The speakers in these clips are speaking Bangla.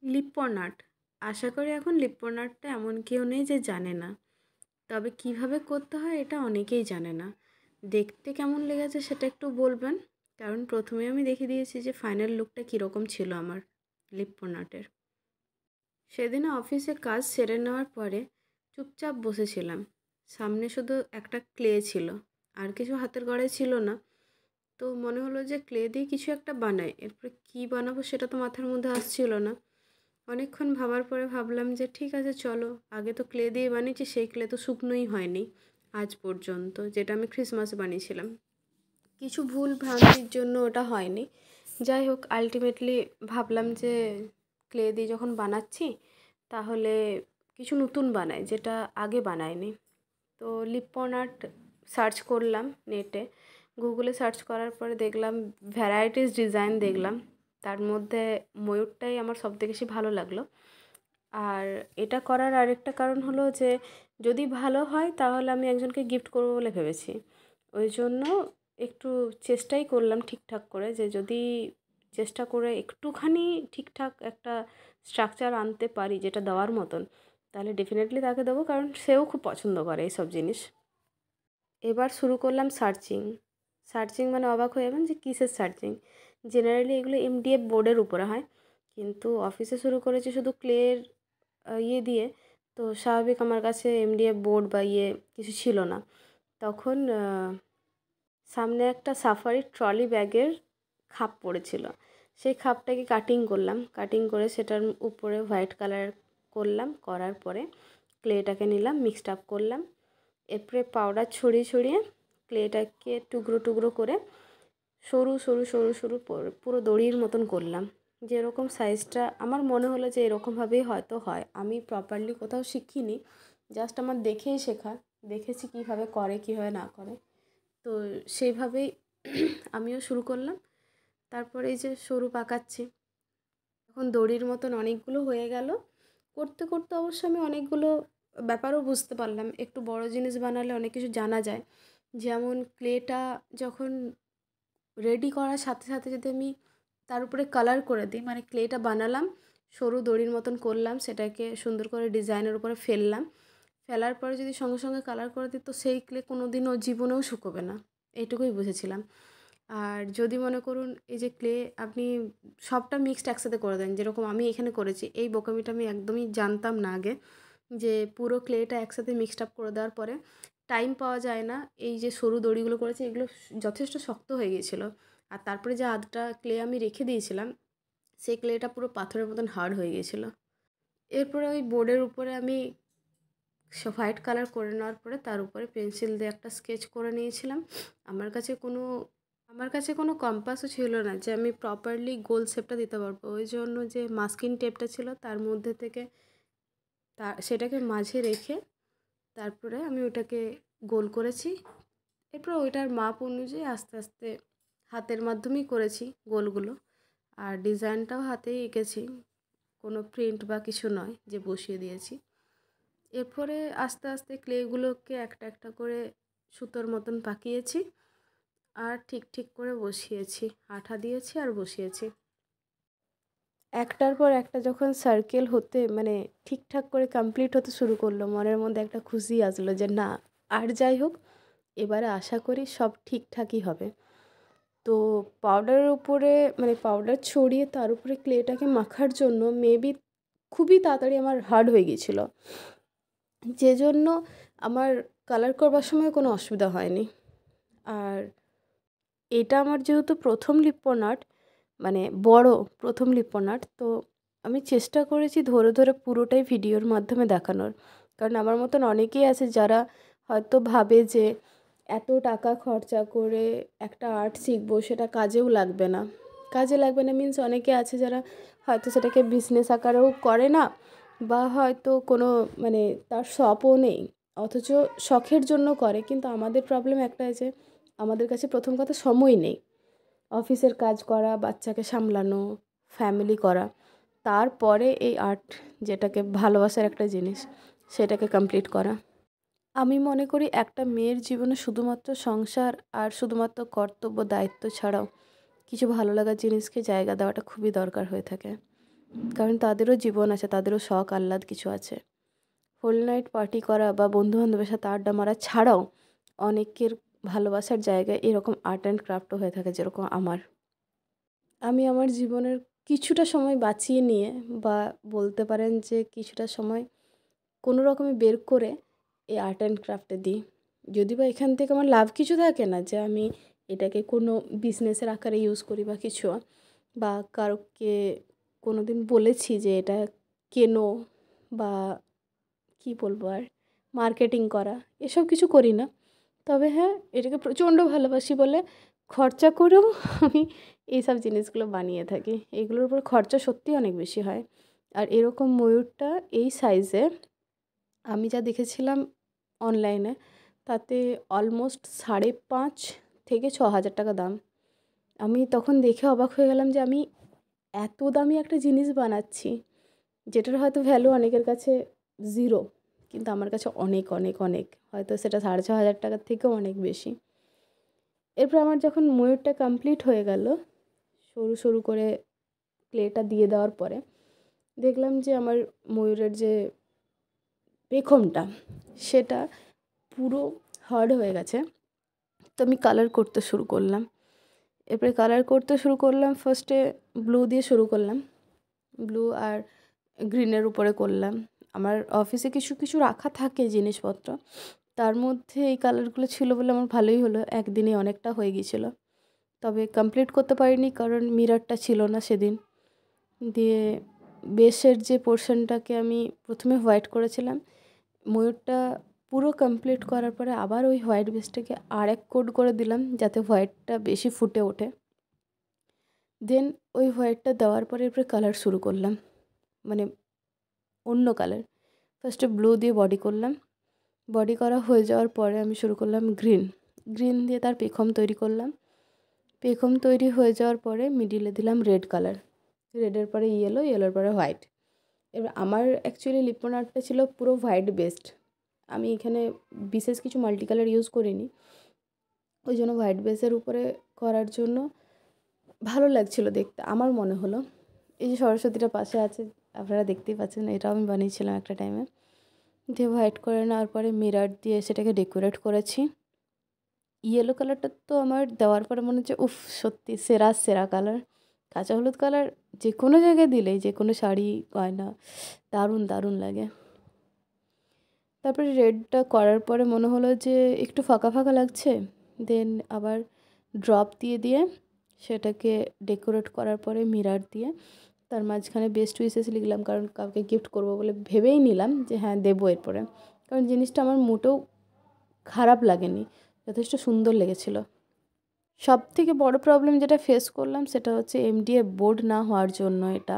লিপ্পন আর্ট। আশা করি এখন লিপ্পন আর্টটা এমন কেউ নেই যে জানে না। তবে কিভাবে করতে হয় এটা অনেকেই জানে না। দেখতে কেমন লেগেছে সেটা একটু বলবেন? কারণ ১ম এ আমি দেখিয়ে দিয়েছি যে ফাইনাল লুকটা কীরকম ছিল আমার লিপ্পন আর্টের। সেদিন অফিসে কাজ সেরে নেওয়ার পরে চুপচাপ বসেছিলাম। সামনে শুধু একটা ক্লে ছিল। আর কিছু হাতের গড়াই ছিল না। তো মনে হলো যে ক্লে দিয়ে কিছু একটা বানাই। এরপরে কী বানাবো সেটা তো মাথার মধ্যে আসছিল না। অনেকক্ষণ ভাবার পরে ভাবলাম যে ঠিক আছে চলো, আগে তো ক্লে দিয়ে বানিয়েছি, সেই ক্লে তো শুকনোই হয়নি আজ পর্যন্ত, যেটা আমি ক্রিসমাসে বানিয়েছিলাম। কিছু ভুল ভ্রান্তির জন্য ওটা হয়নি। যাই হোক, আলটিমেটলি ভাবলাম যে ক্লে দিয়ে যখন বানাচ্ছি তাহলে কিছু নতুন বানাই যেটা আগে বানাইনি। তো লিপ্পন আর্ট সার্চ করলাম নেটে, গুগলে সার্চ করার পরে দেখলাম ভ্যারাইটিস ডিজাইন দেখলাম। তার মধ্যে ময়ূরটাই আমার সবথেকে বেশি ভালো লাগলো। আর এটা করার আরেকটা কারণ হলো যে যদি ভালো হয় তাহলে আমি একজনকে গিফট করবো বলে ভেবেছি। ওই জন্য একটু চেষ্টাই করলাম ঠিকঠাক করে, যে যদি চেষ্টা করে একটুখানি ঠিকঠাক একটা স্ট্রাকচার আনতে পারি যেটা দেওয়ার মতন, তাহলে ডেফিনেটলি তাকে দেবো, কারণ সেও খুব পছন্দ করে এইসব জিনিস। এবার শুরু করলাম সার্চিং। সার্চিং মানে অবাক হয়ে যাবেন যে কিসের সার্চিং। জেনারেলি এগুলো এমডিএফ বোর্ডের উপরে হয়, কিন্তু অফিসে শুরু করেছি শুধু ক্লের ইয়ে দিয়ে। তো স্বাভাবিক আমার কাছে এমডিএফ বোর্ড বা ইয়ে কিছু ছিল না। তখন সামনে একটা সাফারির ট্রলি ব্যাগের খাপ পড়েছিল। সেই খাপটাকে কাটিং করলাম। কাটিং করে সেটার উপরে হোয়াইট কালার করলাম। করার পরে ক্লেটাকে নিলাম, মিক্সড আপ করলাম। এরপরে পাউডার ছড়িয়ে ছড়িয়ে ক্লেটাকে টুকরো টুকরো করে সরু সরু সরু সরু পুরো দড়ির মতন করলাম। যেরকম সাইজটা আমার মনে হলো যে এরকমভাবেই হয়তো হয়। আমি প্রপারলি কোথাও শিখিনি, জাস্ট আমার দেখেই শেখা। দেখেছি কীভাবে করে, কীভাবে না করে। তো সেইভাবেই আমিও শুরু করলাম। তারপরে এই যে সরু পাকাচ্ছি, এখন দড়ির মতন অনেকগুলো হয়ে গেল। করতে করতে অবশ্য আমি অনেকগুলো ব্যাপারও বুঝতে পারলাম। একটু বড় জিনিস বানালে অনেক কিছু জানা যায়। যেমন ক্লেটা যখন রেডি করার সাথে সাথে যদি আমি তার উপরে কালার করে দিই, মানে ক্লেটা বানালাম, সরু দড়ির মতন করলাম, সেটাকে সুন্দর করে ডিজাইনের উপরে ফেললাম। ফেলার পরে যদি সঙ্গে সঙ্গে কালার করে দিই তো সেই ক্লে কোনো দিনও জীবনেও শুকোবে না, এইটুকুই বুঝেছিলাম। আর যদি মনে করুন এই যে ক্লে আপনি সবটা মিক্সড একসাথে করে দেন, যেরকম আমি এখানে করেছি, এই বোকামিটা আমি একদমই জানতাম না আগে, যে পুরো ক্লেটা একসাথে মিক্সড আপ করে দেওয়ার পরে টাইম পাওয়া যায় না। এই যে সরু দড়িগুলো করেছি এগুলো যথেষ্ট শক্ত হয়ে গিয়েছিলো। আর তারপরে যে আধটা ক্লে আমি রেখে দিয়েছিলাম, সেই ক্লেটা পুরো পাথরের মতন হার্ড হয়ে গিয়েছিলো। এরপরে ওই বোর্ডের উপরে আমি হোয়াইট কালার করে নেওয়ার পরে তার উপরে পেন্সিল দিয়ে একটা স্কেচ করে নিয়েছিলাম। আমার কাছে কোনো কম্পাসও ছিল না যে আমি প্রপারলি গোল শেপটা দিতে পারবো। ওই জন্য যে মাস্কিং টেপটা ছিল তার মধ্যে থেকে সেটাকে মাঝে রেখে তারপরে আমি ওটাকে গোল করেছি। এরপর ওইটার মাপ অনুযায়ী আস্তে আস্তে হাতের মাধ্যমেই করেছি গোলগুলো। আর ডিজাইনটাও হাতেই এঁকেছি, কোনো প্রিন্ট বা কিছু নয় যে বসিয়ে দিয়েছি। এরপরে আস্তে আস্তে ক্লেগুলোকে একটা একটা করে সুতোর মতন পাকিয়েছি আর ঠিক ঠিক করে বসিয়েছি, আঠা দিয়েছি আর বসিয়েছি। একটার পর একটা যখন সার্কেল হতে মানে ঠিকঠাক করে কমপ্লিট হতে শুরু করলো, মনের মধ্যে একটা খুশি আসলো যে না, আর যাই হোক এবারে আশা করি সব ঠিকঠাকই হবে। তো পাউডারের উপরে মানে পাউডার ছড়িয়ে তার উপরে ক্লেটাকে মাখার জন্য মেবি খুবই তাড়াতাড়ি আমার হার্ড হয়ে গিয়েছিলো, যে জন্য আমার কালার করবার সময় কোনো অসুবিধা হয়নি। আর এটা আমার যেহেতু প্রথম লিপ্পন আর্ট, মানে বড় প্রথম লিপ্পন আর্ট, তো আমি চেষ্টা করেছি ধরে ধরে পুরোটাই ভিডিওর মাধ্যমে দেখানোর। কারণ আমার মতন অনেকেই আছে যারা হয়তো ভাবে যে এত টাকা খরচা করে একটা আর্ট শিখবো, সেটা কাজেও লাগবে না। কাজে লাগবে না মিন্স অনেকে আছে যারা হয়তো সেটাকে বিজনেস আকারেও করে না, বা হয়তো কোনো মানে তার শখও নেই, অথচ শখের জন্য করে। কিন্তু আমাদের প্রবলেম একটাই যে আমাদের কাছে প্রথম কথা সময় নেই অফিসের কাজ করা, বাচ্চাকে সামলানো, ফ্যামিলি করা, তারপরে এই আর্ট যেটাকে ভালোবাসার একটা জিনিস সেটাকে কমপ্লিট করা। আমি মনে করি একটা মেয়ের জীবনে শুধুমাত্র সংসার আর শুধুমাত্র কর্তব্য দায়িত্ব ছাড়াও কিছু ভালো লাগার জিনিসকে জায়গা দেওয়াটা খুবই দরকার হয়ে থাকে। কারণ তাদেরও জীবন আছে, তাদেরও শখ আহ্লাদ কিছু আছে। হোল নাইট পার্টি করা বা বন্ধুবান্ধবের সাথে আড্ডা মারা ছাড়াও অনেকের ভালোবাসার জায়গায় এরকম আর্ট অ্যান্ড ক্রাফটও হয়ে থাকে, যেরকম আমার। আমি আমার জীবনের কিছুটা সময় বাঁচিয়ে নিয়ে, বা বলতে পারেন যে কিছুটা সময় কোনো রকমে বের করে এই আর্ট অ্যান্ড ক্রাফটে দিই। যদি বা এখান থেকে আমার লাভ কিছু থাকে না, যে আমি এটাকে কোনো বিজনেসের আকারে ইউজ করি বা কিছু, বা কারোকে কোনো দিন বলেছি যে এটা কেনো, বা কী বলবো আর, মার্কেটিং করা, এসব কিছু করি না। তবে হ্যাঁ, এটাকে প্রচণ্ড ভালোবাসি বলে খরচা করেও আমি এইসব জিনিসগুলো বানিয়ে থাকি। এগুলোর উপর খরচা সত্যিই অনেক বেশি হয়। আর এরকম ময়ূরটা এই সাইজে আমি যা দেখেছিলাম অনলাইনে, তাতে অলমোস্ট 5,500 থেকে 6,000 টাকা দাম। আমি তখন দেখে অবাক হয়ে গেলাম যে আমি এত দামি একটা জিনিস বানাচ্ছি, যেটার হয়তো ভ্যালু অনেকের কাছে 0, কিন্তু আমার কাছে অনেক অনেক অনেক, হয়তো সেটা 6,500 টাকার থেকেও অনেক বেশি। এরপর আমার যখন ময়ূরটা কমপ্লিট হয়ে গেল, সরু সরু করে ক্লেটা দিয়ে দেওয়ার পরে দেখলাম যে আমার ময়ূরের যে পেখমটা, সেটা পুরো হার্ড হয়ে গেছে। তো আমি কালার করতে শুরু করলাম। এরপরে কালার করতে শুরু করলাম, ফার্স্টে ব্লু দিয়ে শুরু করলাম, ব্লু আর গ্রিনের উপরে করলাম। আমার অফিসে কিছু কিছু রাখা থাকে জিনিসপত্র, তার মধ্যে এই কালারগুলো ছিল বলে আমার ভালোই হলো, একদিনে অনেকটা হয়ে গিয়েছিলো। তবে কমপ্লিট করতে পারিনি কারণ মিররটা ছিল না সেদিন। দিয়ে বেসের যে পোর্শনটাকে আমি প্রথমে হোয়াইট করেছিলাম, ময়ূরটা পুরো কমপ্লিট করার পরে আবার ওই হোয়াইট বেসটাকে আরেক কোট করে দিলাম, যাতে হোয়াইটটা বেশি ফুটে ওঠে। দেন ওই হোয়াইটটা দেওয়ার পরে এরপরে কালার শুরু করলাম, মানে অন্য কালার। ফার্স্টে ব্লু দিয়ে বডি করলাম, বডি করা হয়ে যাওয়ার পরে আমি শুরু করলাম গ্রিন দিয়ে তার পেখম তৈরি করলাম। পেখম তৈরি হয়ে যাওয়ার পরে মিডিলে দিলাম রেড কালার, রেডের পরে ইয়েলো, ইয়েলোর পরে হোয়াইট। এবার আমার অ্যাকচুয়ালি লিপন আর্টটা ছিল পুরো হোয়াইট বেসড। আমি এখানে বিশেষ কিছু মাল্টি কালার ইউজ করিনি, ওই জন্য হোয়াইট বেসের উপরে করার জন্য ভালো লাগছিলো দেখতে, আমার মনে হলো। এই যে সরস্বতীটা পাশে আছে, আপনারা দেখতেই পাচ্ছেন, এটাও আমি বানিয়েছিলাম একটা টাইমে। দিয়ে হোয়াইট করে নেওয়ার পরে মিরর দিয়ে সেটাকে ডেকোরেট করেছি। ইয়েলো কালারটা তো আমার দেওয়ার পরে মনে হচ্ছে উফ, সত্যি সেরা সেরা কালার। কাঁচা হলুদ কালার যে কোনো জায়গায় দিলেই, যে কোনো শাড়ি গয়না, দারুণ দারুণ লাগে। তারপরে রেডটা করার পরে মনে হলো যে একটু ফাঁকা ফাঁকা লাগছে, দেন আবার ড্রপ দিয়ে দিয়ে সেটাকে ডেকোরেট করার পরে মিরর দিয়ে তার মাঝখানে বেস্ট উইশেস লিখলাম, কারণ কাউকে গিফট করব বলে ভেবেই নিলাম যে হ্যাঁ দেবো এরপরে। কারণ জিনিসটা আমার মোটেও খারাপ লাগেনি, যথেষ্ট সুন্দর লেগেছিলো। সবথেকে বড় প্রবলেম যেটা ফেস করলাম সেটা হচ্ছে এমডিএফ বোর্ড না হওয়ার জন্য। এটা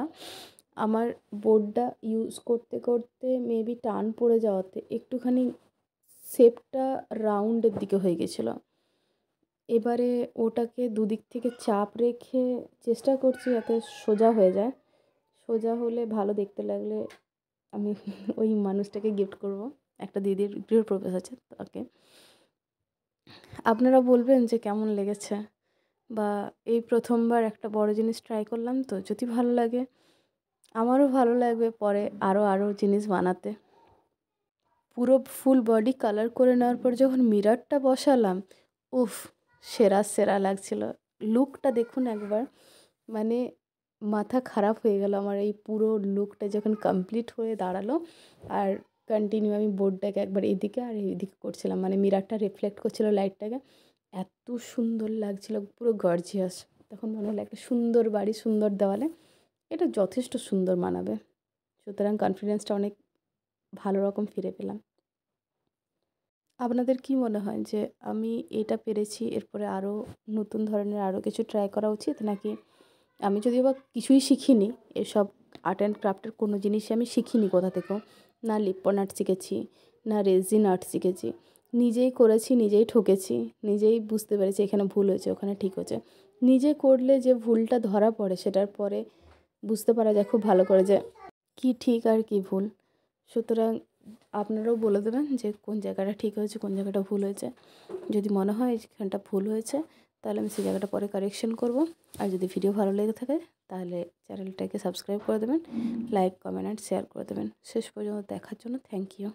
আমার বোর্ডটা ইউজ করতে করতে মেবি টান পড়ে যাওয়াতে একটুখানি শেপটা রাউন্ডের দিকে হয়ে গেছিলো। এবারে ওটাকে দুদিক থেকে চাপ রেখে চেষ্টা করছি যাতে সোজা হয়ে যায়। সোজা হলে ভালো দেখতে লাগলে আমি ওই মানুষটাকে গিফট করব, একটা দিদির গৃহপ্রবেশ আছে তাকে। আপনারা বলবেন যে কেমন লেগেছে, বা এই প্রথমবার একটা বড় জিনিস ট্রাই করলাম, তো যদি ভালো লাগে আমারও ভালো লাগবে পরে আরও আরও জিনিস বানাতে। পুরো ফুল বডি কালার করে নেওয়ার পর যখন মিররটা বসালাম, উফ, সেরা সেরা লাগছিল। লুকটা দেখুন একবার, মানে মাথা খারাপ হয়ে গেল আমার এই পুরো লুকটা যখন কমপ্লিট হয়ে দাঁড়ালো। আর কন্টিনিউ আমি বোর্ডটাকে একবার এদিকে আর এইদিকে করছিলাম, মানে মিররটা রিফ্লেক্ট করছিল লাইটটাকে, এত সুন্দর লাগছিল, পুরো গর্জিয়াস। তখন মনে হলো একটা সুন্দর বাড়ি, সুন্দর দেওয়ালে এটা যথেষ্ট সুন্দর মানাবে। সুতরাং কনফিডেন্সটা অনেক ভালো রকম ফিরে পেলাম। আপনাদের কি মনে হয় যে আমি এটা পেরেছি, এরপরে আরও নতুন ধরনের আরও কিছু ট্রাই করা উচিত, নাকি আমি যদিও বা কিছুই শিখিনি, এসব আর্ট অ্যান্ড ক্রাফটের কোনো জিনিসই আমি শিখিনি কোথা থেকেও, না লিপন আর্ট শিখেছি, না রেজিন আর্ট শিখেছি, নিজেই করেছি, নিজেই ঠকেছি, নিজেই বুঝতে পেরেছি এখানে ভুল হয়েছে, ওখানে ঠিক হয়েছে। নিজে করলে যে ভুলটা ধরা পড়ে, সেটার পরে বুঝতে পারা যায় খুব ভালো করে যে কী ঠিক আর কী ভুল। সুতরাং আপনারাও বলে দেবেন যে কোন জায়গাটা ঠিক হয়েছে, কোন জায়গাটা ভুল হয়েছে। যদি মনে হয় এখানটা ভুল হয়েছে, তাহলে আমি সেই জায়গাটা পরে কারেকশন করব। আর যদি ভিডিও ভালো লেগে থাকে তাহলে চ্যানেলটাকে সাবস্ক্রাইব করে দেবেন, লাইক, কমেন্ট অ্যান্ড শেয়ার করে দেবেন। শেষ পর্যন্ত দেখার জন্য থ্যাংক ইউ।